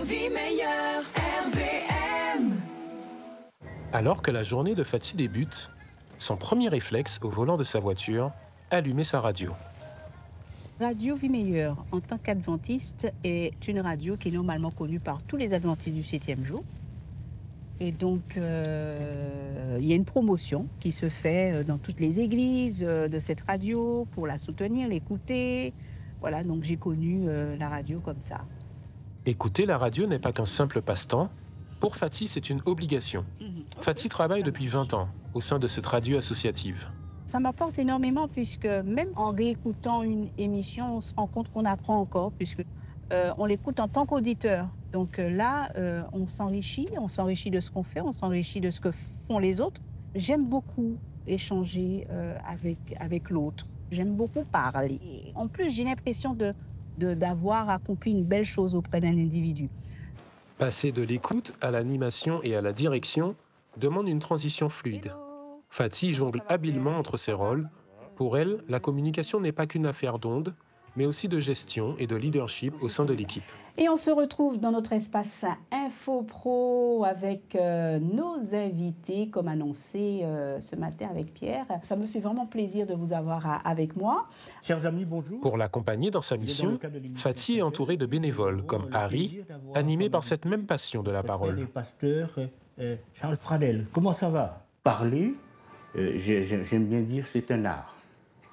Vie meilleure, RVM. Alors que la journée de Fatih débute, son premier réflexe au volant de sa voiture, allumer sa radio. Radio Vie meilleure, en tant qu'adventiste, est une radio qui est normalement connue par tous les adventistes du 7e jour. Et donc, il y a une promotion qui se fait dans toutes les églises de cette radio pour la soutenir, l'écouter. Voilà, donc j'ai connu la radio comme ça. Écouter la radio n'est pas qu'un simple passe-temps. Pour Fatih, c'est une obligation. Fatih travaille depuis 20 ans au sein de cette radio associative. Ça m'apporte énormément puisque même en réécoutant une émission, on se rend compte qu'on apprend encore puisque on l'écoute en tant qu'auditeur. Donc là, on s'enrichit de ce qu'on fait, on s'enrichit de ce que font les autres. J'aime beaucoup échanger avec l'autre. J'aime beaucoup parler. En plus, j'ai l'impression d'avoir accompli une belle chose auprès d'un individu. Passer de l'écoute à l'animation et à la direction demande une transition fluide. Fatih jongle habilement entre ses rôles. Pour elle, la communication n'est pas qu'une affaire d'ondes, mais aussi de gestion et de leadership au sein de l'équipe. Et on se retrouve dans notre espace Info Pro avec nos invités, comme annoncé ce matin avec Pierre. Ça me fait vraiment plaisir de vous avoir avec moi. Chers amis, bonjour. Pour l'accompagner dans sa mission, Fatih est entouré de bénévoles comme Harry, animé par cette même passion de la parole. Le pasteur Charles Pradel, comment ça va? Parler, j'aime bien dire, c'est un art.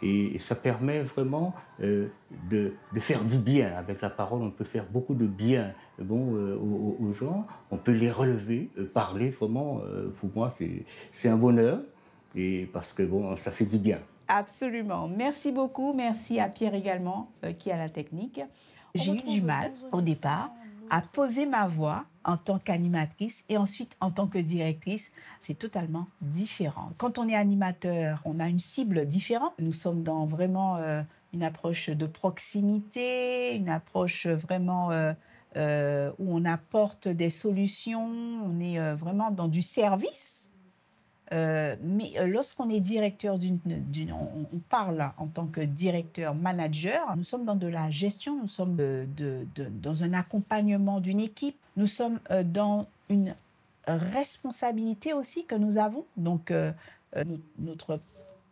Et ça permet vraiment de faire du bien. Avec la parole, on peut faire beaucoup de bien aux gens. On peut les relever. Parler, vraiment, pour moi, c'est un bonheur. Et parce que ça fait du bien. Absolument. Merci beaucoup. Merci à Pierre également, qui a la technique. J'ai eu du mal, au départ, à poser ma voix en tant qu'animatrice et ensuite en tant que directrice. C'est totalement différent. Quand on est animateur, on a une cible différente. Nous sommes dans vraiment une approche de proximité, une approche vraiment où on apporte des solutions, on est vraiment dans du service. Mais lorsqu'on est directeur on parle en tant que directeur, manager, nous sommes dans de la gestion, nous sommes dans un accompagnement d'une équipe, nous sommes dans une responsabilité aussi que nous avons. Donc, notre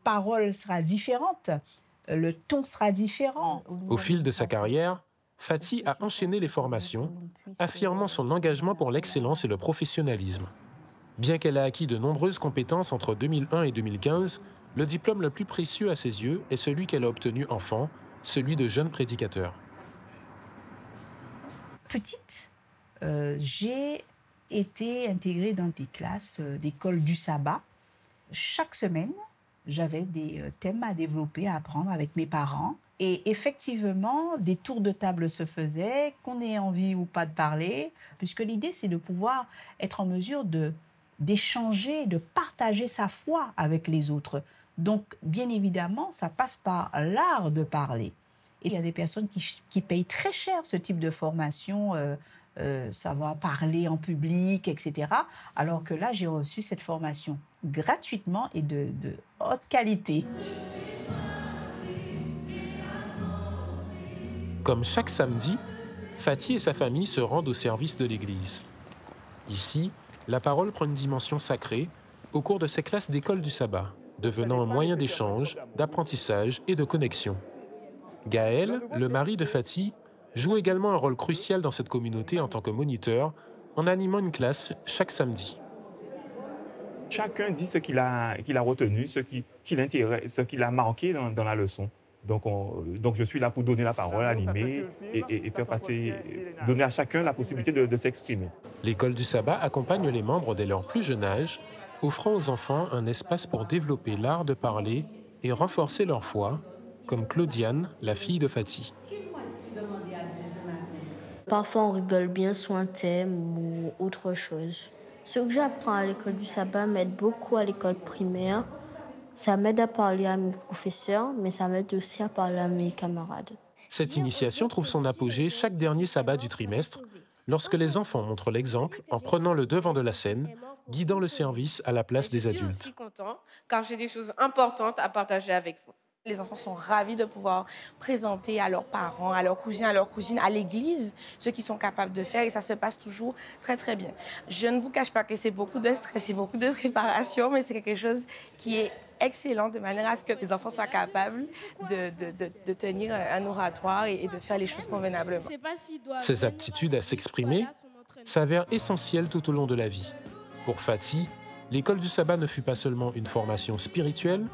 parole sera différente, le ton sera différent. Au fil de sa carrière, Fatih a enchaîné les formations, affirmant son engagement pour l'excellence et le professionnalisme. Bien qu'elle ait acquis de nombreuses compétences entre 2001 et 2015, le diplôme le plus précieux à ses yeux est celui qu'elle a obtenu enfant, celui de jeune prédicateur. Petite, j'ai été intégrée dans des classes d'école du sabbat. Chaque semaine, j'avais des thèmes à développer, à apprendre avec mes parents. Et effectivement, des tours de table se faisaient, qu'on ait envie ou pas de parler, puisque l'idée, c'est de pouvoir être en mesure d'échanger, de partager sa foi avec les autres. Donc, bien évidemment, ça passe par l'art de parler. Et il y a des personnes qui payent très cher ce type de formation, savoir parler en public, etc. Alors que là, j'ai reçu cette formation gratuitement et de haute qualité. Comme chaque samedi, Fatih et sa famille se rendent au service de l'église. Ici, la parole prend une dimension sacrée au cours de ces classes d'école du sabbat, devenant un moyen d'échange, d'apprentissage et de connexion. Gaël, le mari de Fatih, joue également un rôle crucial dans cette communauté en tant que moniteur, en animant une classe chaque samedi. Chacun dit ce qu'il a retenu, ce qui l'intéresse, ce qui l'a marqué dans la leçon. Donc je suis là pour donner la parole, animer et faire passer, donner à chacun la possibilité de s'exprimer. L'école du sabbat accompagne les membres dès leur plus jeune âge, offrant aux enfants un espace pour développer l'art de parler et renforcer leur foi, comme Claudiane, la fille de Fatih. Parfois, on rigole bien sur un thème ou autre chose. Ce que j'apprends à l'école du sabbat m'aide beaucoup à l'école primaire. Ça m'aide à parler à mes professeurs, mais ça m'aide aussi à parler à mes camarades. Cette initiation trouve son apogée chaque dernier sabbat du trimestre, lorsque les enfants montrent l'exemple en prenant le devant de la scène, guidant le service à la place des adultes. Je suis aussi content, car j'ai des choses importantes à partager avec vous. Les enfants sont ravis de pouvoir présenter à leurs parents, à leurs cousins, à leurs cousines, à l'église, ce qu'ils sont capables de faire et ça se passe toujours très, très bien. Je ne vous cache pas que c'est beaucoup de stress et beaucoup de préparation, mais c'est quelque chose qui est excellent de manière à ce que les enfants soient capables de tenir un oratoire et de faire les choses convenablement. Ces aptitudes à s'exprimer s'avèrent essentielles tout au long de la vie. Pour Fatih, l'école du sabbat ne fut pas seulement une formation spirituelle,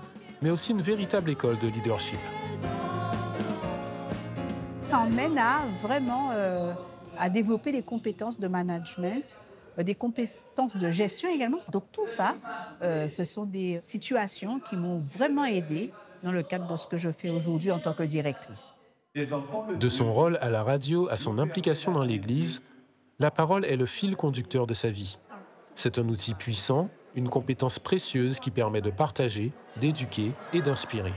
mais aussi une véritable école de leadership. Ça emmène à vraiment à développer des compétences de management, des compétences de gestion également. Donc tout ça, ce sont des situations qui m'ont vraiment aidée dans le cadre de ce que je fais aujourd'hui en tant que directrice. De son rôle à la radio à son implication dans l'Église, la parole est le fil conducteur de sa vie. C'est un outil puissant, une compétence précieuse qui permet de partager, d'éduquer et d'inspirer.